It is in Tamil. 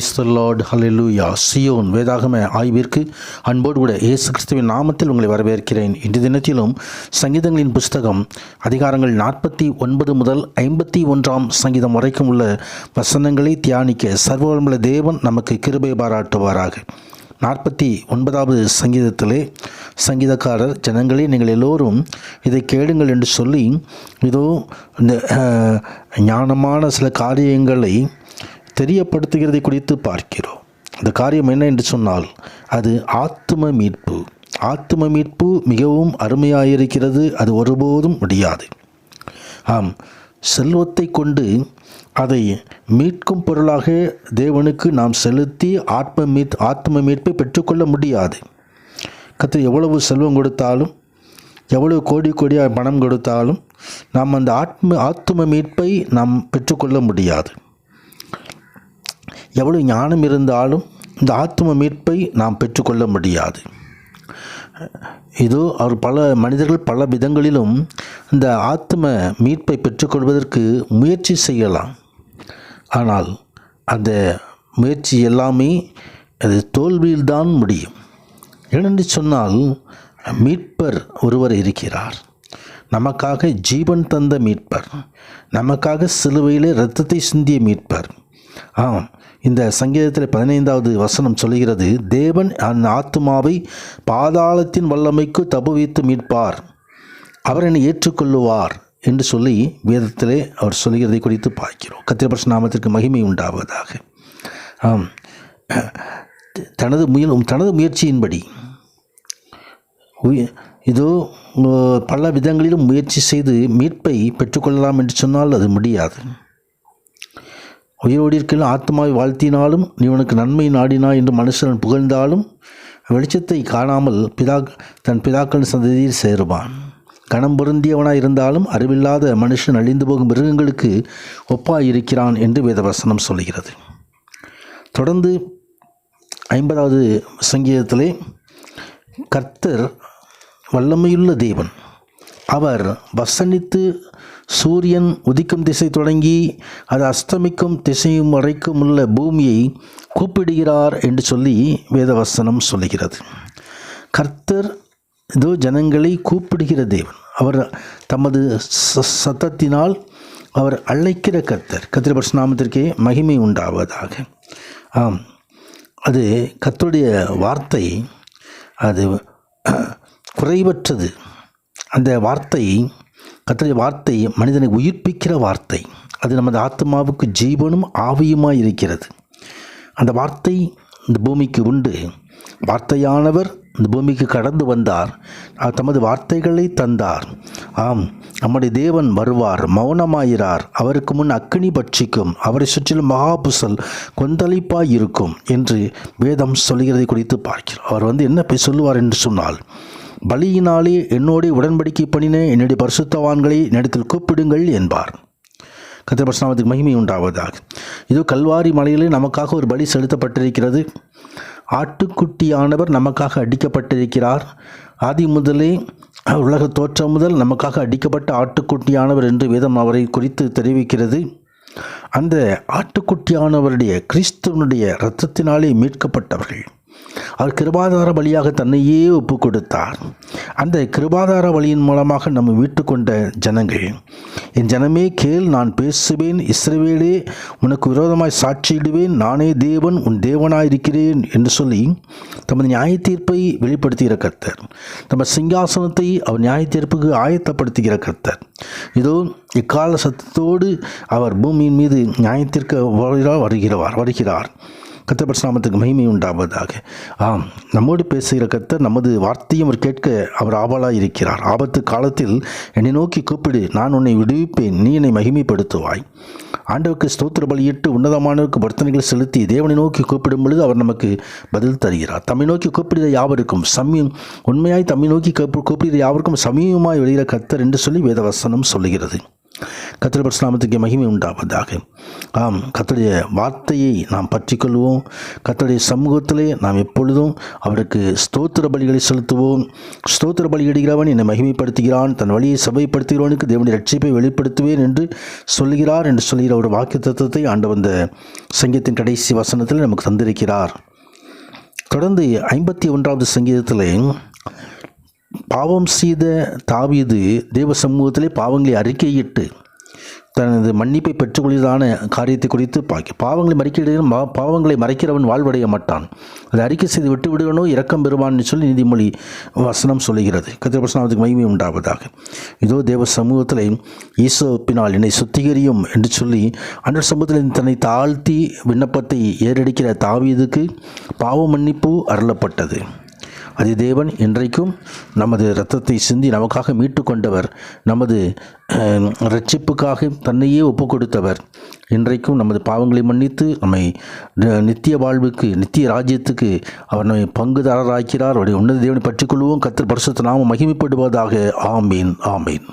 Praise the Lord, hallelujah. Zion வேதாகம ஆய்விற்கு அன்போடு கூட இயேசு கிறிஸ்துவின் நாமத்தில் உங்களை வரவேற்கிறேன். இன்று தினத்திலும் சங்கீதங்களின் புஸ்தகம் அதிகாரங்கள் 49 முதல் 51 சங்கீதம் வரைக்கும் உள்ள வசனங்களை தியானிக்க சர்வவல்லமையுள்ள தேவன் நமக்கு கிருபை பாராட்டுவாராக. 49வது சங்கீதத்திலே சங்கீதக்காரர், ஜனங்களே நீங்கள் எல்லோரும் இதை கேளுங்கள் என்று சொல்லி இதோ இந்த ஞானமான சில காரியங்களை தெரியப்படுத்துகிறதை குறித்து பார்க்கிறோம். இந்த காரியம் என்ன என்று சொன்னால் அது ஆத்தும மீட்பு. ஆத்தும மீட்பு மிகவும் அருமையாயிருக்கிறது. அது ஒருபோதும் முடியாது. ஆம், செல்வத்தை கொண்டு அதை மீட்கும் பொருளாக தேவனுக்கு நாம் செலுத்தி ஆத்ம மீட்பை பெற்றுக்கொள்ள முடியாது. கர்த்தர் எவ்வளவு செல்வம் கொடுத்தாலும், எவ்வளவு கோடியாக பணம் கொடுத்தாலும் நாம் அந்த ஆத்தும மீட்பை நாம் பெற்றுக்கொள்ள முடியாது. எவ்வளவு ஞானம் இருந்தாலும் இந்த ஆத்தும மீட்பை நாம் பெற்றுக்கொள்ள முடியாது. இதோ அவர் பல மனிதர்கள் பல விதங்களிலும் இந்த ஆத்தும மீட்பை பெற்றுக்கொள்வதற்கு முயற்சி செய்யலாம். ஆனால் அந்த முயற்சி எல்லாமே அது தோல்வியில்தான் முடியும். ஏனென்று சொன்னால் மீட்பர் ஒருவர் இருக்கிறார். நமக்காக ஜீவன் தந்த மீட்பர், நமக்காக சிலுவையிலே இரத்தத்தை சிந்திய மீட்பர். ஆம், இந்த சங்கீதத்தில் 15வது வசனம் சொல்கிறது, தேவன் அந்த ஆத்துமாவை பாதாளத்தின் வல்லமைக்கு தப்புவித்து மீட்பார், அவர் என்னை ஏற்றுக்கொள்ளுவார் என்று சொல்லி வேதத்திலே அவர் சொல்கிறதை குறித்து பார்க்கிறோம். கர்த்தருடைய பரிசுத்த நாமத்திற்கு மகிமை உண்டாவதாக. ஆம், தனது முயற்சியின்படி இதோ பல விதங்களிலும் முயற்சி செய்து மீட்பை பெற்றுக்கொள்ளலாம் என்று சொன்னால் அது முடியாது. உயிரோடு இருக்கையில் ஆத்மாவை வாழ்த்தினாலும், நீ உனக்கு நன்மை நாடினாய் என்று மனுஷன் புகழ்ந்தாலும் வெளிச்சத்தை காணாமல் தன் பிதாக்கள் சந்ததியில் சேருவான். கணம் பொருந்தியவனாய் இருந்தாலும் அறிவில்லாத மனுஷன் அழிந்து போகும் மிருகங்களுக்கு ஒப்பாயிருக்கிறான் என்று வேதவசனம் சொல்கிறது. தொடர்ந்து 50வது சங்கீதத்திலே, கர்த்தர் வல்லமையுள்ள தேவன், அவர் வசனித்து சூரியன் உதிக்கும் திசை தொடங்கி அது அஸ்தமிக்கும் திசையும் வரைக்கும் உள்ள பூமியை கூப்பிடுகிறார் என்று சொல்லி வேதவசனம் சொல்லுகிறது. கர்த்தர் இதோ ஜனங்களை கூப்பிடுகிற தேவன். அவர் தமது சத்தத்தினால் அவர் அழைக்கிற கர்த்தர். கர்த்தருடைய பரிசுத்த நாமத்திற்கே மகிமை உண்டாவதாக. ஆம், அது கர்த்தருடைய வார்த்தை, அது குறைவற்றது. அந்த வார்த்தை, கர்த்தருடைய வார்த்தை மனிதனை உயிர்ப்பிக்கிற வார்த்தை. அது நமது ஆத்மாவுக்கு ஜீவனும் ஆவியுமாய் இருக்கிறது. அந்த வார்த்தை இந்த பூமிக்கு உண்டு. வார்த்தையானவர் இந்த பூமிக்கு கடந்து வந்தார், தமது வார்த்தைகளை தந்தார். ஆம், நம்முடைய தேவன் வருவார், மௌனமாயிரார், அவருக்கு முன் அக்கினி பட்சிக்கும், அவரை சுற்றிலும் மகாபுசல் கொந்தளிப்பாய் இருக்கும் என்று வேதம் சொல்கிறதை குறித்து பார்க்கிறோம். அவர் என்ன சொல்லுவார் என்று சொன்னால், பலியினாலே என்னோட உடன்படிக்கை பண்ணின என்னுடைய பரிசுத்தவான்களை என்னிடத்தில் கூப்பிடுங்கள் என்பார். கர்த்தருடைய பரிசுத்த நாமத்துக்கு மகிமை உண்டாவதாக. இதோ கல்வாரி மலையிலே நமக்காக ஒரு பலி செலுத்தப்பட்டிருக்கிறது. ஆட்டுக்குட்டியானவர் நமக்காக அடிக்கப்பட்டிருக்கிறார். ஆதி முதலே, உலக தோற்றம் முதல் நமக்காக அடிக்கப்பட்ட ஆட்டுக்குட்டியானவர் என்று வேதம் அவரை குறித்து தெரிவிக்கிறது. அந்த ஆட்டுக்குட்டியானவருடைய கிறிஸ்துவனுடைய இரத்தத்தினாலே மீட்கப்பட்டவர்கள். அவர் கிருபாதார பலியாக தன்னையே ஒப்பு கொடுத்தார். அந்த கிருபாதார வழியின் மூலமாக நம்ம மீட்டு கொண்ட ஜனங்கள், என் ஜனமே கேள், நான் பேசுவேன், இஸ்ரவேலே உனக்கு விரோதமாய் சாட்சியிடுவேன், நானே தேவன் உன் தேவனாயிருக்கிறேன் என்று சொல்லி தமது நியாய தீர்ப்பை வெளிப்படுத்துகிற கர்த்தர். நம்ம சிங்காசனத்தை அவர் நியாய தீர்ப்புக்கு ஆயத்தப்படுத்துகிற கர்த்தர். இதோ இக்கால சத்தத்தோடு அவர் பூமியின் மீது நியாயத்திற்கு வருகிறார். கர்த்தருடைய பரிசுத்த நாமத்துக்கு மகிமை உண்டாவதாக. ஆம், நம்மோடு பேசுகிற கர்த்தர் நமது வார்த்தையும் அவர் கேட்க அவர் ஆவலாய் இருக்கிறார். ஆபத்து காலத்தில் என்னை நோக்கி கூப்பிடு, நான் உன்னை விடுவிப்பேன், நீ என்னை மகிமைப்படுத்துவாய். ஆண்டவருக்கு ஸ்தோத்திர பலியிட்டு உன்னதமானவருக்கு வர்த்தனைகள் செலுத்தி தேவனை நோக்கி கூப்பிடும் பொழுது அவர் நமக்கு பதில் தருகிறார். தம்மை நோக்கி கூப்பிடுகிற யாவருக்கும் உண்மையாய் தம்மை நோக்கி கூப்பிடுகிற யாவருக்கும் சமீபமாய் வெளியிற கர்த்தர் என்று சொல்லி வேதவசனம் சொல்லுகிறது. கர்த்தருடைய பரிசுத்த நாமத்துக்கு மகிமை உண்டாவதாக. ஆம், கர்த்தருடைய வார்த்தையை நாம் பற்றிக்கொள்வோம். கர்த்தருடைய சமூகத்திலே நாம் எப்பொழுதும் அவருக்கு ஸ்தோத்திர பலிகளை செலுத்துவோம். ஸ்தோத்திர பலி இடுகிறவன் என்னை மகிமைப்படுத்துகிறான், தன் வழியை சபைப்படுத்துகிறவனுக்கு தேவனுடைய ரட்சிப்பை வெளிப்படுத்துவேன் என்று சொல்லுகிறார் என்று சொல்கிற ஒரு வாக்கு தத்துவத்தை ஆண்டவர் இந்த சங்கீதத்தின் கடைசி வசனத்தில் நமக்கு தந்திருக்கிறார். தொடர்ந்து 51வது சங்கீதத்தில் பாவம் செய்த தாவீது தேவ சமூகத்திலே பாவங்களை அறிக்கையிட்டு தனது மன்னிப்பை பெற்றுக்கொள்வதான காரியத்தை குறித்து பாவங்களை மறைக்கிறவன் வாழ்வடைய மாட்டான், அதை அறிக்கை செய்து விட்டு விடுவனோ இரக்கம் பெறுவான்னு சொல்லி நீதிமொழி வசனம் சொல்லுகிறது. கர்த்தருடைய பரிசுத்த நாமத்துக்கு மகிமை உண்டாவதாக. இதோ தேவ சமூகத்தில் ஈசோப்பினால் என்னை சுத்திகரியும் என்று சொல்லி அன்றைய சமூகத்தில் தன்னை தாழ்த்தி விண்ணப்பத்தை ஏறெடுக்கிற தாவீதுக்கு பாவ மன்னிப்பு அருளப்பட்டது. அது தேவன் இன்றைக்கும் நமது இரத்தத்தை சிந்தி நமக்காக மீட்டு கொண்டவர், நமது இரட்சிப்புக்காக தன்னையே ஒப்பு கொடுத்தவர். இன்றைக்கும் நமது பாவங்களை மன்னித்து நம்மை நித்திய வாழ்வுக்கு, நித்திய ராஜ்யத்துக்கு அவர் நம்மை பங்குதாரராக்கிறார். அவருடைய உன்னத தேவனை பற்றிக்கொள்வோம். கர்த்தர் பரிசுத்த நாமம் மகிமைப்படுவதாக. ஆமீன், ஆமீன்.